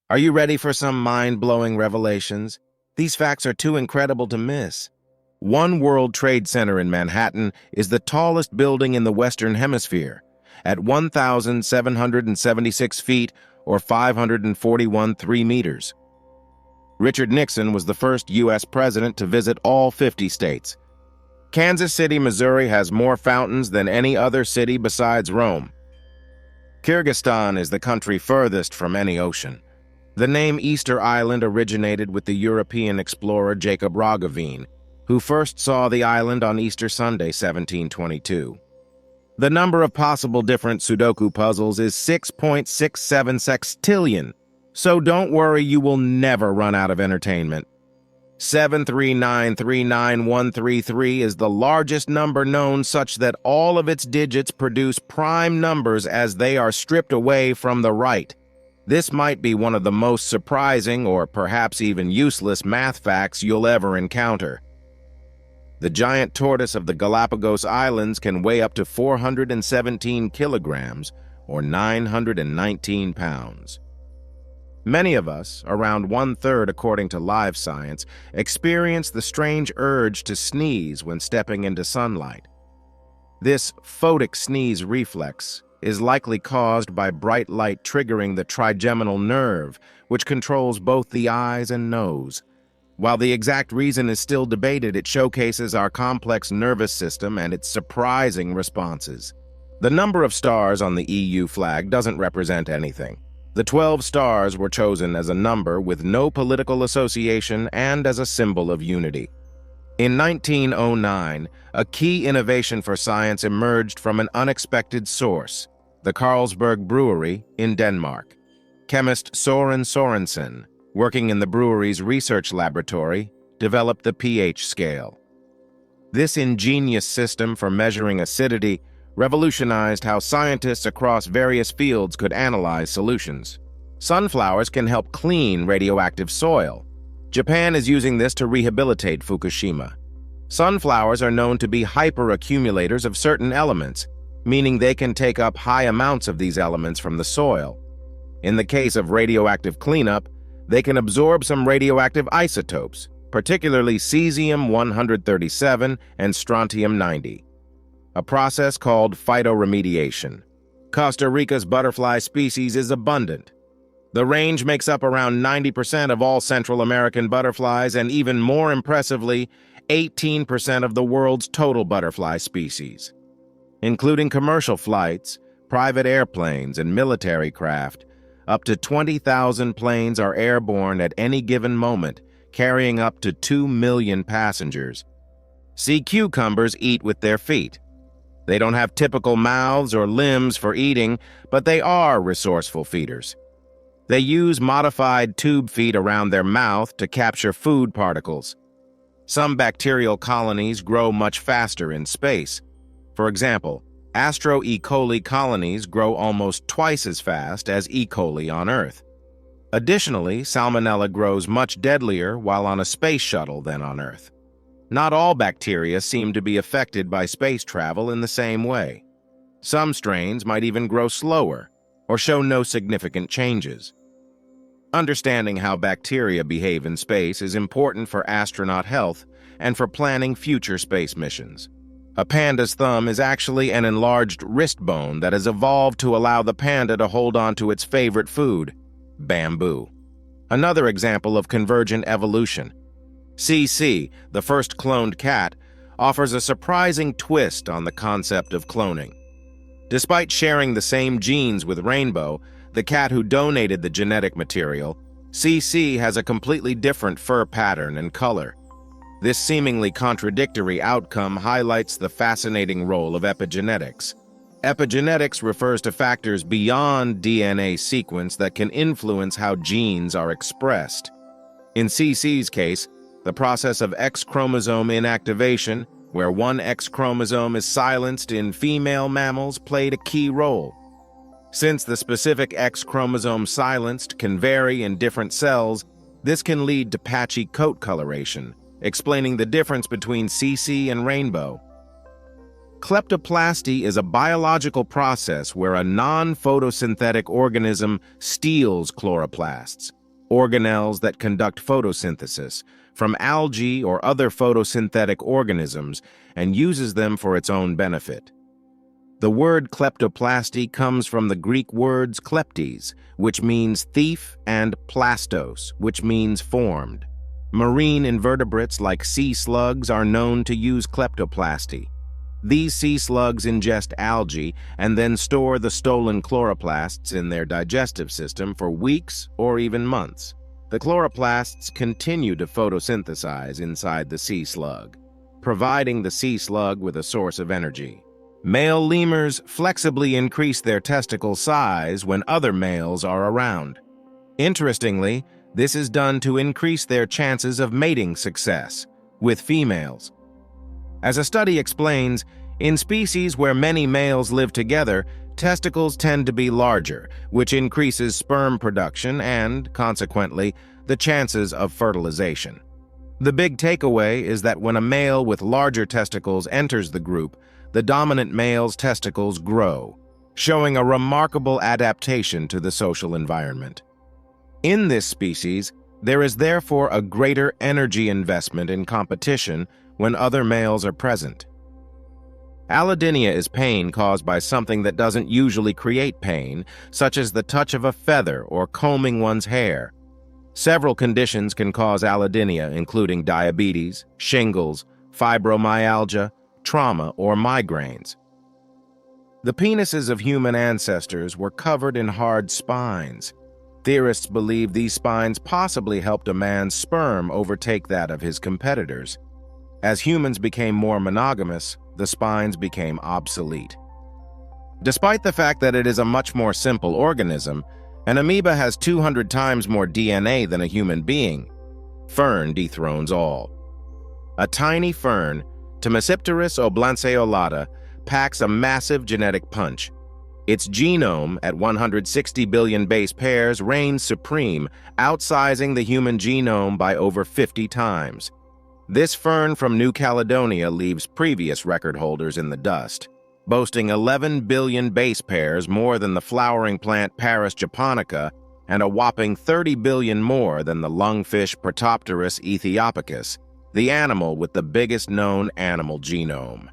Are you ready for some mind-blowing revelations? These facts are too incredible to miss. One World Trade Center in Manhattan is the tallest building in the Western Hemisphere, at 1,776 feet or 541 meters. Richard Nixon was the first U.S. president to visit all 50 states. Kansas City, Missouri has more fountains than any other city besides Rome. Kyrgyzstan is the country furthest from any ocean. The name Easter Island originated with the European explorer Jacob Roggeveen, who first saw the island on Easter Sunday, 1722. The number of possible different Sudoku puzzles is 6.67 sextillion, so don't worry, you will never run out of entertainment. 7393933 is the largest number known, such that all of its digits produce prime numbers as they are stripped away from the right. This might be one of the most surprising or perhaps even useless math facts you'll ever encounter. The giant tortoise of the Galapagos Islands can weigh up to 417 kilograms or 919 pounds. Many of us, around 1/3 according to Live Science, experience the strange urge to sneeze when stepping into sunlight. This photic sneeze reflex is likely caused by bright light triggering the trigeminal nerve, which controls both the eyes and nose. While the exact reason is still debated, it showcases our complex nervous system and its surprising responses. The number of stars on the EU flag doesn't represent anything. The 12 stars were chosen as a number with no political association and as a symbol of unity. In 1909, a key innovation for science emerged from an unexpected source, the Carlsberg Brewery in Denmark. Chemist Søren Sørensen, working in the brewery's research laboratory, developed the pH scale. This ingenious system for measuring acidity revolutionized how scientists across various fields could analyze solutions. Sunflowers can help clean radioactive soil. Japan is using this to rehabilitate Fukushima. Sunflowers are known to be hyperaccumulators of certain elements, meaning they can take up high amounts of these elements from the soil. In the case of radioactive cleanup, they can absorb some radioactive isotopes, particularly cesium-137 and strontium-90. A process called phytoremediation. Costa Rica's butterfly species is abundant. The range makes up around 90% of all Central American butterflies and, even more impressively, 18% of the world's total butterfly species. Including commercial flights, private airplanes, and military craft, up to 20,000 planes are airborne at any given moment, carrying up to 2 million passengers. Sea cucumbers eat with their feet. They don't have typical mouths or limbs for eating, but they are resourceful feeders. They use modified tube feet around their mouth to capture food particles. Some bacterial colonies grow much faster in space. For example, Astro E. coli colonies grow almost twice as fast as E. coli on Earth. Additionally, Salmonella grows much deadlier while on a space shuttle than on Earth. Not all bacteria seem to be affected by space travel in the same way. Some strains might even grow slower or show no significant changes. Understanding how bacteria behave in space is important for astronaut health and for planning future space missions. A panda's thumb is actually an enlarged wrist bone that has evolved to allow the panda to hold on to its favorite food, bamboo. Another example of convergent evolution. CC, the first cloned cat, offers a surprising twist on the concept of cloning. Despite sharing the same genes with Rainbow, the cat who donated the genetic material, CC has a completely different fur pattern and color. This seemingly contradictory outcome highlights the fascinating role of epigenetics. Epigenetics refers to factors beyond DNA sequence that can influence how genes are expressed. In CC's case, the process of X chromosome inactivation, where one X chromosome is silenced in female mammals, played a key role. Since the specific X chromosome silenced can vary in different cells, this can lead to patchy coat coloration, explaining the difference between CC and Rainbow. Kleptoplasty is a biological process where a non-photosynthetic organism steals chloroplasts. organelles that conduct photosynthesis, from algae or other photosynthetic organisms and uses them for its own benefit. The word kleptoplasty comes from the Greek words kleptes, which means thief, and plastos, which means formed. Marine invertebrates like sea slugs are known to use kleptoplasty. These sea slugs ingest algae and then store the stolen chloroplasts in their digestive system for weeks or even months. The chloroplasts continue to photosynthesize inside the sea slug, providing the sea slug with a source of energy. Male lemurs flexibly increase their testicle size when other males are around. Interestingly, this is done to increase their chances of mating success with females. As a study explains, in species where many males live together, testicles tend to be larger, which increases sperm production and, consequently, the chances of fertilization. The big takeaway is that when a male with larger testicles enters the group, the dominant male's testicles grow, showing a remarkable adaptation to the social environment. In this species, there is therefore a greater energy investment in competition when other males are present. Allodynia is pain caused by something that doesn't usually create pain, such as the touch of a feather or combing one's hair. Several conditions can cause allodynia, including diabetes, shingles, fibromyalgia, trauma, or migraines. The penises of human ancestors were covered in hard spines. Theorists believe these spines possibly helped a man's sperm overtake that of his competitors. As humans became more monogamous, the spines became obsolete. Despite the fact that it is a much more simple organism, an amoeba has 200 times more DNA than a human being. Fern dethrones all. A tiny fern, Temesipterus oblanceolata, packs a massive genetic punch. Its genome, at 160 billion base pairs, reigns supreme, outsizing the human genome by over 50 times. This fern from New Caledonia leaves previous record holders in the dust, boasting 11 billion base pairs, more than the flowering plant Paris japonica, and a whopping 30 billion more than the lungfish Protopterus ethiopicus, the animal with the biggest known animal genome.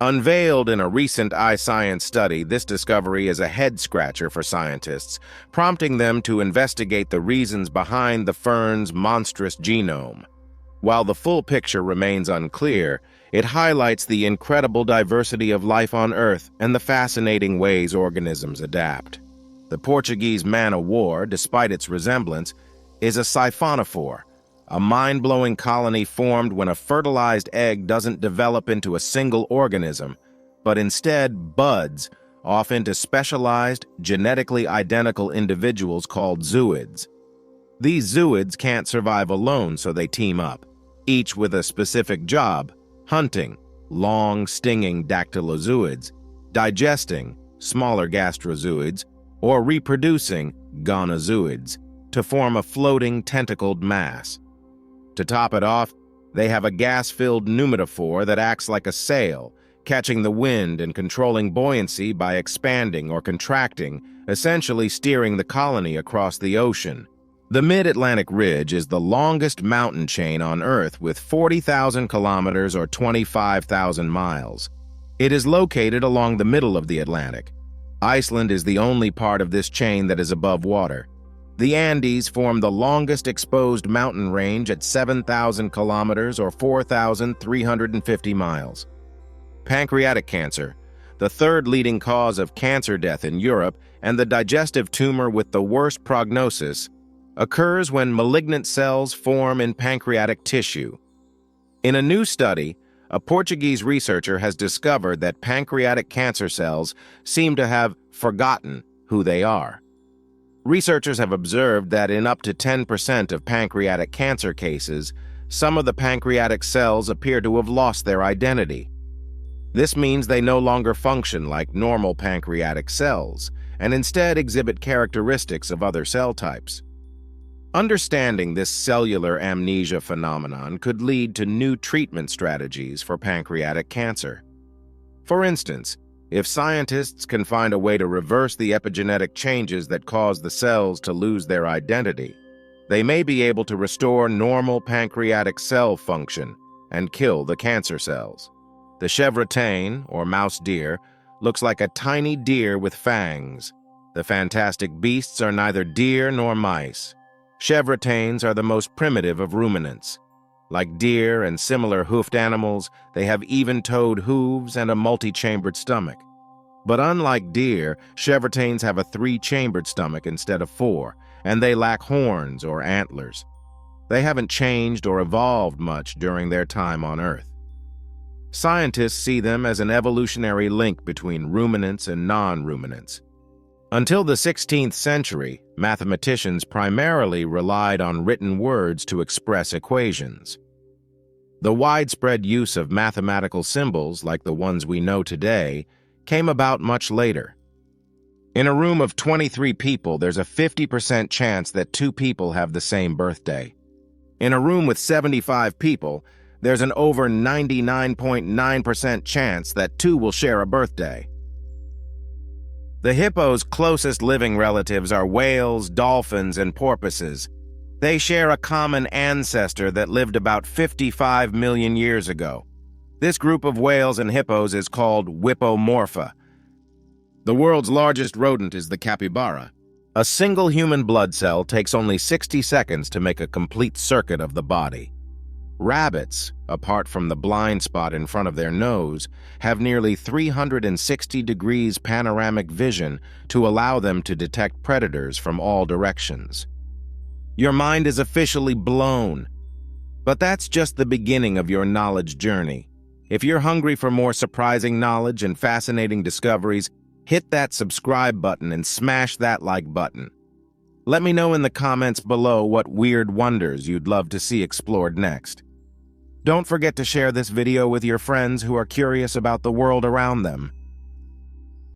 Unveiled in a recent iScience study, this discovery is a head-scratcher for scientists, prompting them to investigate the reasons behind the fern's monstrous genome. While the full picture remains unclear, it highlights the incredible diversity of life on Earth and the fascinating ways organisms adapt. The Portuguese man-o'-war, despite its resemblance, is a siphonophore, a mind-blowing colony formed when a fertilized egg doesn't develop into a single organism, but instead buds off into specialized, genetically identical individuals called zooids. These zooids can't survive alone, so they team up, each with a specific job: hunting, long, stinging dactylozooids, digesting, smaller gastrozooids, or reproducing, gonozooids, to form a floating, tentacled mass. To top it off, they have a gas-filled pneumatophore that acts like a sail, catching the wind and controlling buoyancy by expanding or contracting, essentially steering the colony across the ocean. The Mid-Atlantic Ridge is the longest mountain chain on Earth, with 40,000 kilometers or 25,000 miles. It is located along the middle of the Atlantic. Iceland is the only part of this chain that is above water. The Andes form the longest exposed mountain range at 7,000 kilometers or 4,350 miles. Pancreatic cancer, the third leading cause of cancer death in Europe and the digestive tumor with the worst prognosis, occurs when malignant cells form in pancreatic tissue. In a new study, a Portuguese researcher has discovered that pancreatic cancer cells seem to have forgotten who they are. Researchers have observed that in up to 10% of pancreatic cancer cases, some of the pancreatic cells appear to have lost their identity. This means they no longer function like normal pancreatic cells, and instead exhibit characteristics of other cell types. Understanding this cellular amnesia phenomenon could lead to new treatment strategies for pancreatic cancer. For instance, If scientists can find a way to reverse the epigenetic changes that cause the cells to lose their identity, they may be able to restore normal pancreatic cell function and kill the cancer cells. The chevrotain, or mouse deer, looks like a tiny deer with fangs. The fantastic beasts are neither deer nor mice. Chevrotains are the most primitive of ruminants. Like deer and similar hoofed animals, they have even-toed hooves and a multi-chambered stomach. But unlike deer, chevrotains have a 3-chambered stomach instead of 4, and they lack horns or antlers. They haven't changed or evolved much during their time on Earth. Scientists see them as an evolutionary link between ruminants and non-ruminants. Until the 16th century, mathematicians primarily relied on written words to express equations. The widespread use of mathematical symbols, like the ones we know today, came about much later. In a room of 23 people, there's a 50% chance that 2 people have the same birthday. In a room with 75 people, there's an over 99.9% chance that 2 will share a birthday. The hippo's closest living relatives are whales, dolphins, and porpoises. They share a common ancestor that lived about 55 million years ago. This group of whales and hippos is called Whippomorpha. The world's largest rodent is the capybara. A single human blood cell takes only 60 seconds to make a complete circuit of the body. Rabbits, apart from the blind spot in front of their nose, have nearly 360 degrees panoramic vision to allow them to detect predators from all directions. Your mind is officially blown. But that's just the beginning of your knowledge journey. If you're hungry for more surprising knowledge and fascinating discoveries, hit that subscribe button and smash that like button. Let me know in the comments below what weird wonders you'd love to see explored next. Don't forget to share this video with your friends who are curious about the world around them.